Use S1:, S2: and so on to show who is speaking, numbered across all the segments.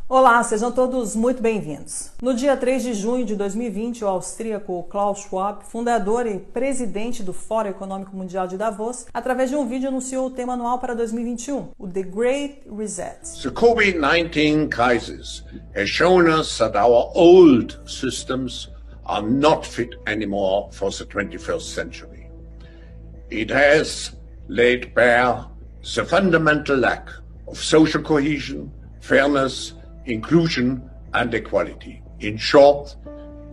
S1: Olá, sejam todos muito bem-vindos. No dia 3 de junho de 2020, o austríaco Klaus Schwab, fundador e presidente do Fórum Econômico Mundial de Davos, através de um vídeo anunciou o tema anual para 2021, o The Great Reset.
S2: The COVID-19 crisis has shown us that our old systems are not fit anymore for the 21st century. It has laid bare the fundamental lack of social cohesion, fairness, inclusion and equality. In short,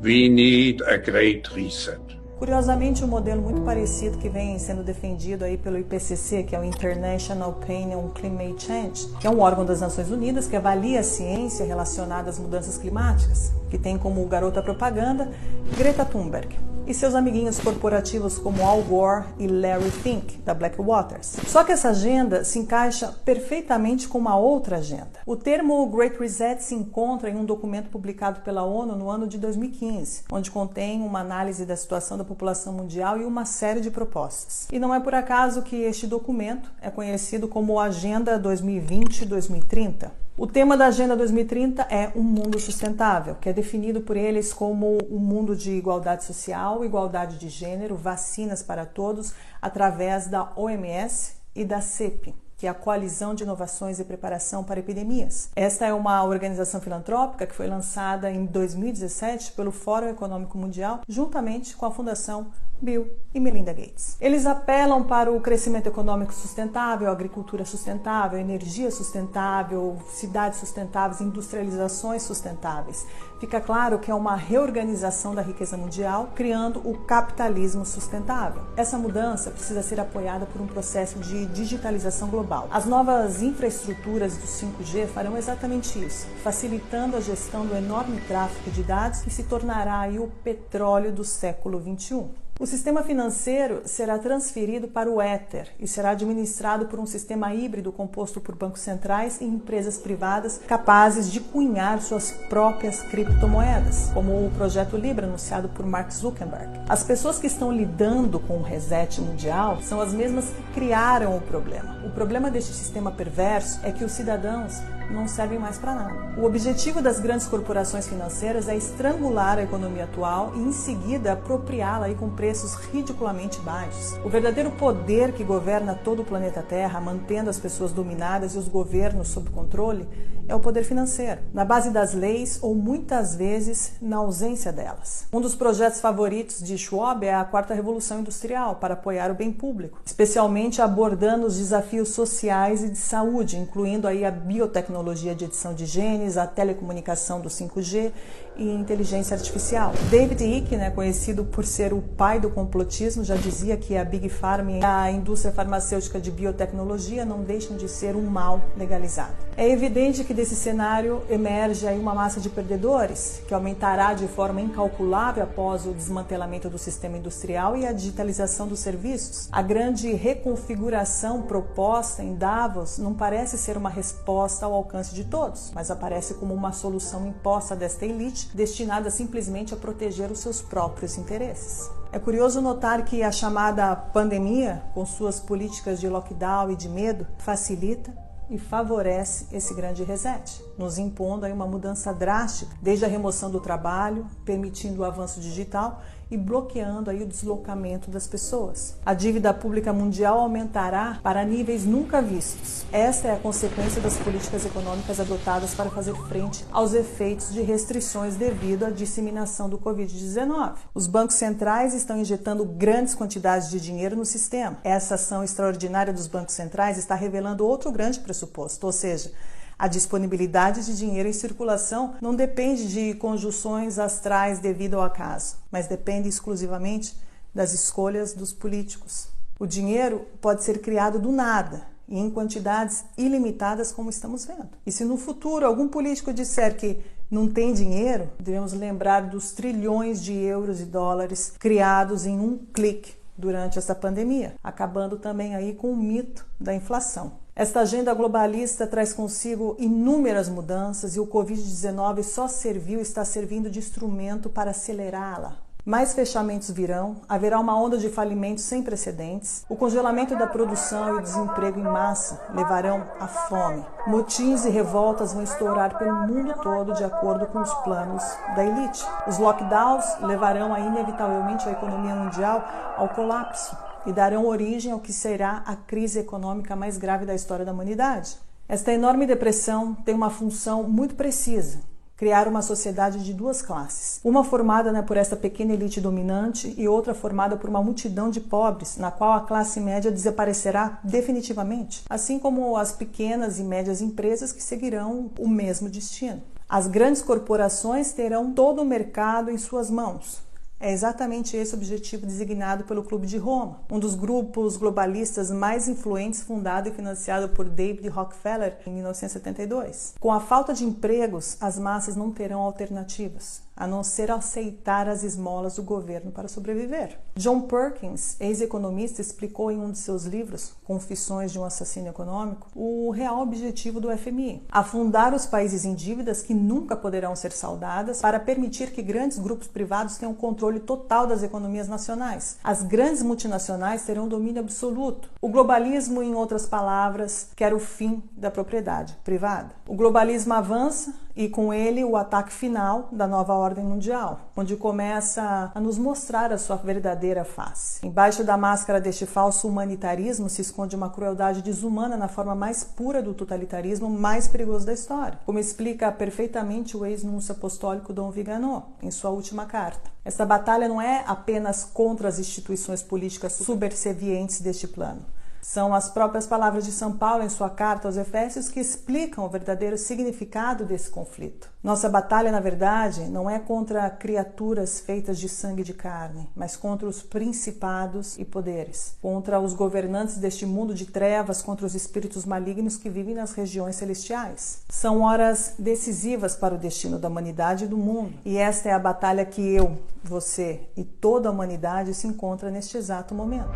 S2: we need a great reset.
S1: Curiosamente, um modelo muito parecido que vem sendo defendido aí pelo IPCC, que é o International Panel on Climate Change, que é um órgão das Nações Unidas que avalia a ciência relacionada às mudanças climáticas, que tem como garota propaganda Greta Thunberg e seus amiguinhos corporativos como Al Gore e Larry Fink, da Blackwater. Só que essa agenda se encaixa perfeitamente com uma outra agenda. O termo Great Reset se encontra em um documento publicado pela ONU no ano de 2015, onde contém uma análise da situação da população mundial e uma série de propostas. E não é por acaso que este documento é conhecido como Agenda 2020-2030. O tema da Agenda 2030 é um mundo sustentável, que é definido por eles como um mundo de igualdade social, igualdade de gênero, vacinas para todos, através da OMS e da CEP, que é a Coalizão de Inovações e Preparação para Epidemias. Esta é uma organização filantrópica que foi lançada em 2017 pelo Fórum Econômico Mundial, juntamente com a Fundação Bill e Melinda Gates. Eles apelam para o crescimento econômico sustentável, agricultura sustentável, energia sustentável, cidades sustentáveis, industrializações sustentáveis. Fica claro que é uma reorganização da riqueza mundial, criando o capitalismo sustentável. Essa mudança precisa ser apoiada por um processo de digitalização global. As novas infraestruturas do 5G farão exatamente isso, facilitando a gestão do enorme tráfego de dados que se tornará aí o petróleo do século XXI. O sistema financeiro será transferido para o Ether e será administrado por um sistema híbrido composto por bancos centrais e empresas privadas capazes de cunhar suas próprias criptomoedas, como o projeto Libra anunciado por Mark Zuckerberg. As pessoas que estão lidando com o reset mundial são as mesmas que criaram o problema. O problema deste sistema perverso é que os cidadãos não servem mais para nada. O objetivo das grandes corporações financeiras é estrangular a economia atual e, em seguida, apropriá-la aí com preços ridiculamente baixos. O verdadeiro poder que governa todo o planeta Terra, mantendo as pessoas dominadas e os governos sob controle, é o poder financeiro, na base das leis ou muitas vezes na ausência delas. Um dos projetos favoritos de Schwab é a Quarta Revolução Industrial para apoiar o bem público, especialmente abordando os desafios sociais e de saúde, incluindo aí a biotecnologia de edição de genes, a telecomunicação do 5G e inteligência artificial. David Icke, conhecido por ser o pai do complotismo, já dizia que a Big Pharma e a indústria farmacêutica de biotecnologia não deixam de ser um mal legalizado. É evidente que desse cenário emerge aí uma massa de perdedores, que aumentará de forma incalculável após o desmantelamento do sistema industrial e a digitalização dos serviços. A grande reconfiguração proposta em Davos não parece ser uma resposta ao alcance de todos, mas aparece como uma solução imposta desta elite, destinada simplesmente a proteger os seus próprios interesses. É curioso notar que a chamada pandemia, com suas políticas de lockdown e de medo, facilita e favorece esse grande reset, nos impondo aí uma mudança drástica, desde a remoção do trabalho, permitindo o avanço digital e bloqueando aí o deslocamento das pessoas. A dívida pública mundial aumentará para níveis nunca vistos. Esta é a consequência das políticas econômicas adotadas para fazer frente aos efeitos de restrições devido à disseminação do Covid-19. Os bancos centrais estão injetando grandes quantidades de dinheiro no sistema. Essa ação extraordinária dos bancos centrais está revelando outro grande pressuposto, ou seja, a disponibilidade de dinheiro em circulação não depende de conjunções astrais devido ao acaso, mas depende exclusivamente das escolhas dos políticos. O dinheiro pode ser criado do nada e em quantidades ilimitadas, como estamos vendo. E se no futuro algum político disser que não tem dinheiro, devemos lembrar dos trilhões de euros e dólares criados em um clique durante essa pandemia, acabando também aí com o mito da inflação. Esta agenda globalista traz consigo inúmeras mudanças e o Covid-19 só serviu e está servindo de instrumento para acelerá-la. Mais fechamentos virão, haverá uma onda de falimentos sem precedentes, o congelamento da produção e o desemprego em massa levarão à fome. Motins e revoltas vão estourar pelo mundo todo de acordo com os planos da elite. Os lockdowns levarão inevitavelmente a economia mundial ao colapso e darão origem ao que será a crise econômica mais grave da história da humanidade. Esta enorme depressão tem uma função muito precisa: criar uma sociedade de duas classes. Uma formada por esta pequena elite dominante e outra formada por uma multidão de pobres, na qual a classe média desaparecerá definitivamente, assim como as pequenas e médias empresas que seguirão o mesmo destino. As grandes corporações terão todo o mercado em suas mãos. É exatamente esse o objetivo designado pelo Clube de Roma, um dos grupos globalistas mais influentes, fundado e financiado por David Rockefeller em 1972. Com a falta de empregos, as massas não terão alternativas, a não ser aceitar as esmolas do governo para sobreviver. John Perkins, ex-economista, explicou em um de seus livros, Confissões de um Assassino Econômico, o real objetivo do FMI: afundar os países em dívidas que nunca poderão ser saldadas para permitir que grandes grupos privados tenham controle total das economias nacionais. As grandes multinacionais terão domínio absoluto. O globalismo, em outras palavras, quer o fim da propriedade privada. O globalismo avança e com ele o ataque final da nova ordem mundial, onde começa a nos mostrar a sua verdadeira face. Embaixo da máscara deste falso humanitarismo se esconde uma crueldade desumana na forma mais pura do totalitarismo mais perigoso da história, como explica perfeitamente o ex-núncio apostólico Dom Vigano em sua última carta. Esta batalha não é apenas contra as instituições políticas subservientes deste plano. São as próprias palavras de São Paulo em sua carta aos Efésios que explicam o verdadeiro significado desse conflito. Nossa batalha, na verdade, não é contra criaturas feitas de sangue e de carne, mas contra os principados e poderes, contra os governantes deste mundo de trevas, contra os espíritos malignos que vivem nas regiões celestiais. São horas decisivas para o destino da humanidade e do mundo, e esta é a batalha que eu, você e toda a humanidade se encontra neste exato momento.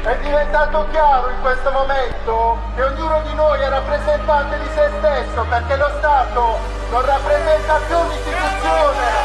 S3: È diventato chiaro in questo momento che ognuno di noi è rappresentante di se stesso, perché lo Stato non rappresenta più un'istituzione,